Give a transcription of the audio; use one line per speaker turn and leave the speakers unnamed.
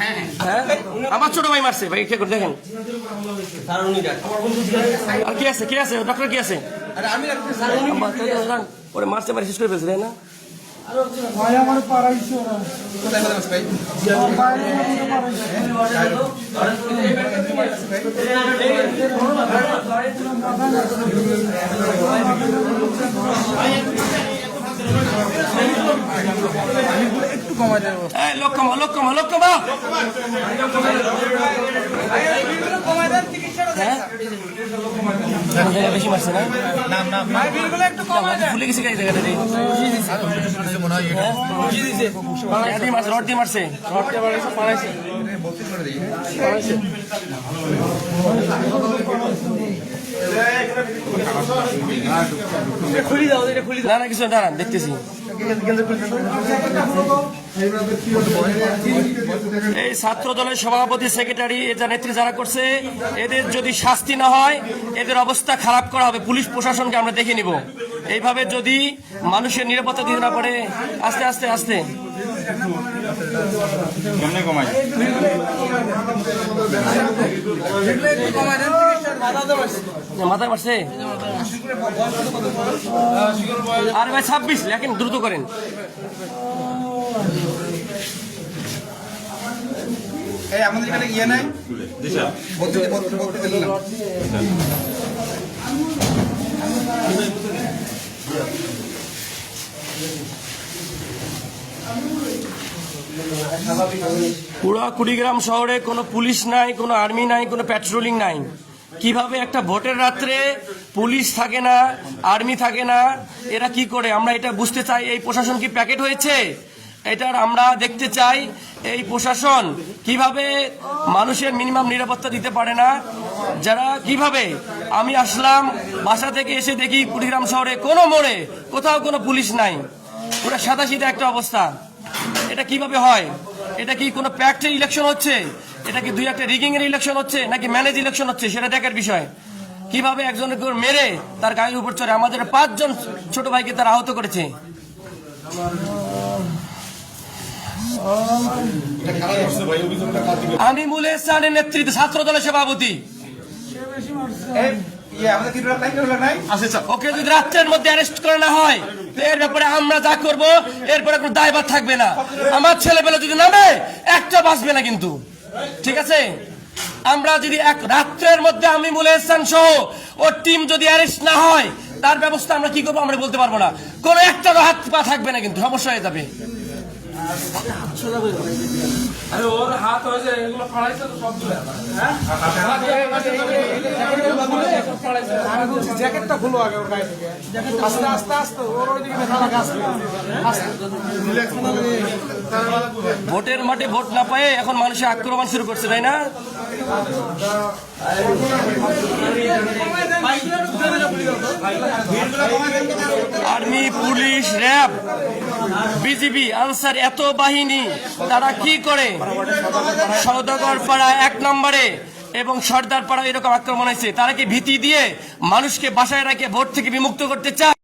হ্যাঁ আমার ছোট ভাই মারছে ভাই, কে করে দেখেন। আর কি আছে, কে আছে, ডক্টর কি আছে? ওরে মারছে, মারি শেষ করে ফেলছে, তাই না?
ভাই আমার পারাইছে ওরা।
কোথায় কোথায় ভাই? একটু কমাই দেবো।
লোক কমা, লোক কমা, লোক কমা। বেশি মারছে না? ভুলে গেছি গাড়ি জায়গাটা দিয়ে মারছে, রড দিয়ে মারছে, রড দিয়ে মারছে, পালাইছে। না না কিছু দাঁড়ান, দেখতেছি। এই ছাত্র দলের সভাপতি, সেক্রেটারি, এটা নেত্রী যারা করছে, এদের যদি শাস্তি না হয় এদের অবস্থা খারাপ করা হবে। পুলিশ প্রশাসনকে আমরা দেখে নিব। এইভাবে যদি মানুষের নিরাপত্তা দিতে না পারে, আস্তে আস্তে আস্তে মাথায় মারছে। আরে ভাই 26 লেখেন, দ্রুত করেন।
আমাদের এখানে ইয়ে নাই,
পুরা কুড়িগ্রাম শহরে কোনো পুলিশ নাই, কোনো আর্মি নাই, কোনো প্যাট্রোলিং নাই। কিভাবে একটা ভোটের রাত্রে পুলিশ থাকে না, আর্মি থাকে না, এরা কি করে? আমরা এটা বুঝতে চাই। এই প্রশাসন কি প্যাকেট হয়েছে? এটার আমরা দেখতে চাই এই প্রশাসন কিভাবে মানুষের মিনিমাম নিরাপত্তা দিতে পারে না। যারা কিভাবে, আমি আসলাম বাসা থেকে, এসে দেখি কুড়িগ্রাম শহরে কোনো মোড়ে কোথাও কোনো পুলিশ নাই, পুরো সাদাসিধা একটা অবস্থা। এটা কিভাবে হয়? এটা কি কোনো প্যাক্টের ইলেকশন হচ্ছে? এটা কি দুই একটা রিগিং এর ইলেকশন হচ্ছে, নাকি ম্যানেজ ইলেকশন হচ্ছে? সেটা দেখার বিষয়। কিভাবে একজনকে মেরে তার গায়ের উপর চড়ে আমাদের 5 জন ছোট ভাইকে তারা আহত করেছে। আমি মুল এহসানের নেতৃত্বে ছাত্র দলের সভাপতি। ওকে যদি রাত্রের মধ্যে অ্যারেস্ট করে না হয়, এর ব্যাপারে আমরা যা করবো এরপরে কোনো দায়ভার থাকবে না। আমার ছেলেবেলা যদি নামে একটা বাঁচবে না কিন্তু, ঠিক আছে? আমরা যদি এক রাত্রের মধ্যে আমি মুল এহসান সহ ওর টিম যদি অ্যারেস্ট না হয়, তার ব্যবস্থা আমরা কি করবো আমরা বলতে পারবো না। কোনো একটা হাত পা থাকবে না কিন্তু, সমস্যা হয়ে যাবে।
ওর হাত হয়েছে, এগুলো ফাড়াইছে তো সবগুলো।
জ্যাকেটটা খুলো আগে ওর গায়ে থেকে, আস্তে আস্তে আস্তে ওর ওইদিকে
ভোটের মাঠে ভোট না পায়ে এখন মানুষের আক্রমণ শুরু করছে, তাই না? Army, police, RAB, BGB, answer, এত বাহিনী তারা কি করে? সওদাগর পাড়া 1 নম্বরে এবং সর্দার পাড়া এরকম আক্রমণ হয়েছে। তারা কি ভীতি দিয়ে মানুষকে বাসায় রেখে ভোট থেকে বিমুক্ত করতে চায়?